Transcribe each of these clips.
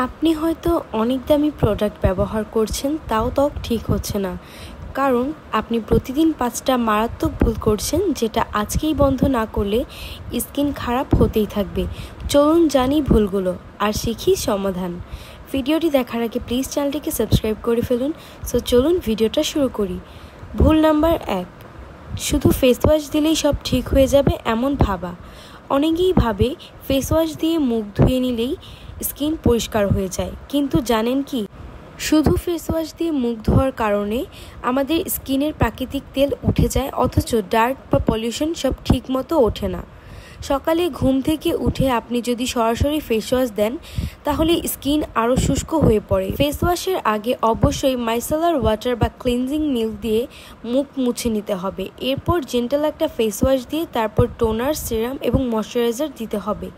আপনি হয়তো অনেক দামি প্রোডাক্ট ব্যবহার করছেন, তাও ত্বক ঠিক হচ্ছে না, কারণ আপনি প্রতিদিন 5টা মারাত্মক ভুল করছেন, যেটা আজকেই বন্ধ না করলে স্কিন খারাপ হতেই থাকবে। চলুন জানি ভুলগুলো আর শিখি সমাধান। ভিডিওটি দেখার আগে প্লিজ চ্যানেলটিকে সাবস্ক্রাইব করে ফেলুন। সো চলুন ভিডিওটা শুরু করি। ভুল নাম্বার 1, শুধু ফেস ওয়াশ দিলেই সব ঠিক হয়ে যাবে এমন ভাবা। অনেকেই ভাবে ফেস ওয়াশ দিয়ে মুখ ধুয়ে নিলেই স্কিন পরিষ্কার হয়ে যায়, কিন্তু জানেন কি, শুধু ফেস ওয়াশ দিয়ে মুখ ধোয়ার কারণে আমাদের স্কিনের প্রাকৃতিক তেল উঠে যায়, অথচ ডার্ট বা পলিউশন সব ঠিক মতো ওঠে না। সকালে ঘুম থেকে উঠে আপনি যদি সরাসরি ফেস ওয়াশ দেন, তাহলে স্কিন আরও শুষ্ক হয়ে পড়ে। ফেস ওয়াশের আগে অবশ্যই মাইসেলার ওয়াটার বা ক্লিনজিং মিল্ক দিয়ে মুখ মুছে নিতে হবে। এরপর জেন্টাল একটা ফেস ওয়াশ দিয়ে তারপর টোনার, সিরাম এবং ময়শ্চারাইজার দিতে হবে।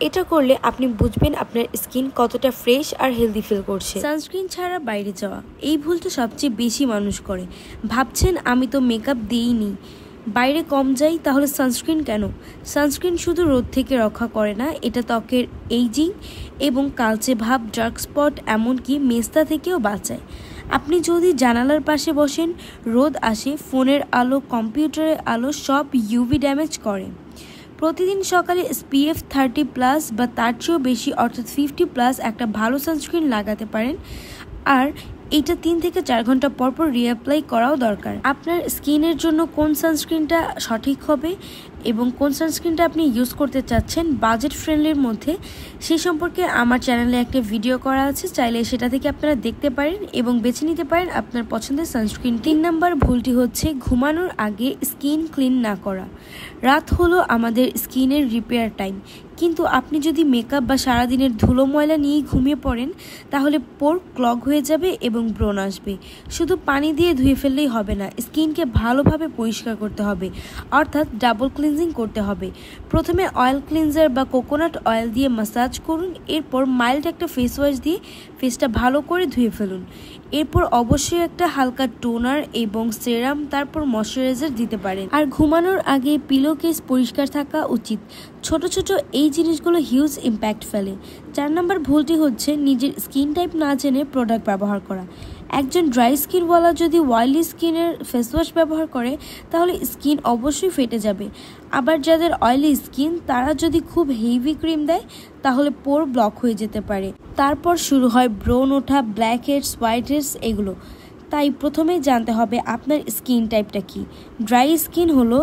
এটা করলে আপনি বুঝবেন আপনার স্কিন কতটা ফ্রেশ আর হেলদি ফিল করছে। সানস্ক্রিন ছাড়া বাইরে যাওয়া, এই ভুলটা সবচেয়ে বেশি মানুষ করে। ভাবছেন আমি তো মেকআপ দিইনি, বাইরে কম যাই, তাহলে সানস্ক্রিন কেন? সানস্ক্রিন শুধু রোদ থেকে রক্ষা করে না, এটা ত্বকের এইজিং এবং কালচে ভাব, ডার্ক স্পট, এমনকি মেস্তা থেকেও বাঁচায়। আপনি যদি জানালার পাশে বসেন, রোদ আসে, ফোনের আলো, কম্পিউটারের আলো সব ইউভি ড্যামেজ করে। প্রতিদিন সকালে SPF 30+ বা তার চেয়েও বেশি অর্থাৎ 50+ একটা ভালো সানস্ক্রিন লাগাতে পারেন, আর এটা 3 থেকে 4 ঘন্টা পরপর রিঅ্যাপ্লাই করাও দরকার। আপনার স্কিনের জন্য কোন সানস্ক্রিনটা সঠিক হবে এবং কোন সানস্ক্রিনটা আপনি ইউজ করতে চাচ্ছেন বাজেট ফ্রেন্ডলির মধ্যে, সে সম্পর্কে আমার চ্যানেলে একটা ভিডিও করা আছে, চাইলে সেটা থেকে আপনারা দেখতে পারেন এবং বেছে নিতে পারেন আপনার পছন্দের সানস্ক্রিন। 3 নাম্বার ভুলটি হচ্ছে ঘুমানোর আগে স্কিন ক্লিন না করা। রাত হলো আমাদের স্কিনের রিপেয়ার টাইম, কিন্তু আপনি যদি মেকআপ বা সারাদিনের ধুলো ময়লা নিয়েই ঘুমিয়ে পড়েন, তাহলে পোর ক্লগ হয়ে যাবে এবং ব্রণ আসবে। শুধু পানি দিয়ে ধুয়ে ফেললেই হবে না, স্কিনকে ভালোভাবে পরিষ্কার করতে হবে, অর্থাৎ ডাবল ক্লিনজিং করতে হবে। প্রথমে অয়েল ক্লিনজার বা কোকোনাট অয়েল দিয়ে ম্যাসাজ করুন, এরপর মাইল্ড একটা ফেস ওয়াশ দিয়ে ফেসটা ভালো করে ধুয়ে ফেলুন। এরপর অবশ্যই একটা হালকা টোনার এবং সেরাম, তারপর ময়শ্চারাইজার দিতে পারেন। আর ঘুমানোর আগে পিলো কেস পরিষ্কার থাকা উচিত। ছোট ছোট এই জিনিসগুলো হিউজ ইম্প্যাক্ট ফেলে। 4 নাম্বার ভুলটি হচ্ছে নিজের স্কিন টাইপ না জেনে প্রোডাক্ট ব্যবহার করা। একজন ড্রাই স্কিনওয়ালা যদি অয়েলি স্কিনের ফেস ওয়াশ ব্যবহার করে, তাহলে স্কিন অবশ্যই ফেটে যাবে। আবার যাদের অয়েলি স্কিন, তারা যদি খুব হেভি ক্রিম দেয়, তাহলে পোর ব্লক হয়ে যেতে পারে। তারপর শুরু হয় ব্রণ ওঠা, ব্ল্যাক হেডস, হোয়াইট হেডস, এগুলো। তাই প্রথমেই জানতে হবে আপনার স্কিন টাইপটা কি। ড্রাই স্কিন হলো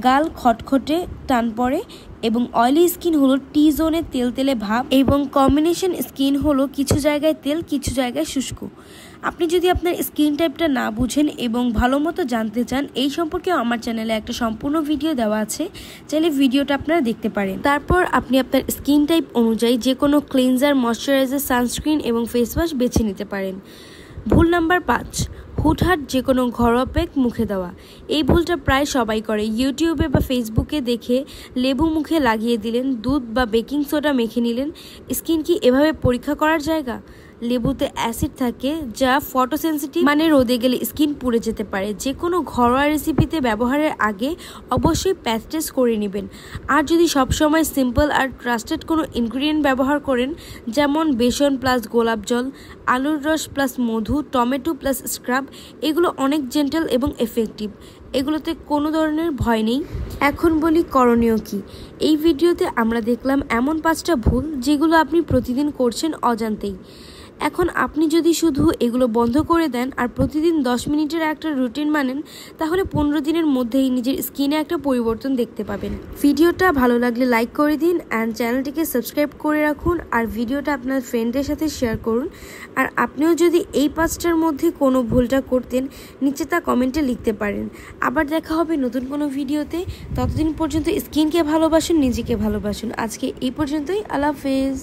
গাল খটখটে টান পড়ে, এবং অয়েলি স্কিন হলো টি জোনে তেলতেলে ভাব, এবং কম্বিনেশন স্কিন হলো কিছু জায়গায় তেল, কিছু জায়গায় শুষ্ক। আপনি যদি আপনার স্কিন টাইপটা না বুঝেন এবং ভালো মতো জানতে চান, এই সম্পর্কে আমার চ্যানেলে একটা সম্পূর্ণ ভিডিও দেওয়া আছে, চাইলে ভিডিওটা আপনারা দেখতে পারেন। তারপর আপনি আপনার স্কিন টাইপ অনুযায়ী যে কোনো ক্লিনজার, ময়শ্চারাইজার, সানস্ক্রিন এবং ফেস ওয়াশ বেছে নিতে পারেন। ভুল নাম্বার 5, হুটহাট যে কোনো ঘরোয়া প্যাক মুখে দেওয়া। এই ভুলটা প্রায় সবাই করে। ইউটিউবে বা ফেসবুকে দেখে লেবু মুখে লাগিয়ে দিলেন, দুধ বা বেকিং সোডা মেখে নিলেন। স্কিন কি এভাবে পরীক্ষা করার জায়গা? লেবুতে অ্যাসিড থাকে যা ফটোসেন্সিটিভ, মানে রোদে গেলে স্কিন পুড়ে যেতে পারে। যে কোনো ঘরোয়া রেসিপিতে ব্যবহারের আগে অবশ্যই প্যাচ টেস্ট করে নেবেন। আর যদি সবসময় সিম্পল আর ট্রাস্টেড কোনো ইনগ্রিডিয়েন্ট ব্যবহার করেন, যেমন বেসন প্লাস গোলাপ জল, আলুর রস প্লাস মধু, টমেটো প্লাস স্ক্রাব, এগুলো অনেক জেন্টাল এবং এফেক্টিভ, এগুলোতে কোনো ধরনের ভয় নেই। এখন বলি করণীয় কি। এই ভিডিওতে আমরা দেখলাম এমন 5টা ভুল যেগুলো আপনি প্রতিদিন করছেন অজান্তেই। এখন আপনি যদি শুধু এগুলো বন্ধ করে দেন আর প্রতিদিন 10 মিনিটের একটা রুটিন মানেন, তাহলে 15 দিনের মধ্যেই নিজের স্কিনে একটা পরিবর্তন দেখতে পাবেন। ভিডিওটা ভালো লাগলে লাইক করে দিন অ্যান্ড চ্যানেলটিকে সাবস্ক্রাইব করে রাখুন, আর ভিডিওটা আপনার ফ্রেন্ডদের সাথে শেয়ার করুন। আর আপনিও যদি এই 5টার মধ্যে কোনো ভুলটা করতেন, নিচে তা কমেন্টে লিখতে পারেন। আবার দেখা হবে নতুন কোনো ভিডিওতে। ততদিন পর্যন্ত স্কিনকে ভালোবাসুন, নিজেকে ভালোবাসুন। আজকে এই পর্যন্তই, আল্লাহ হাফেজ।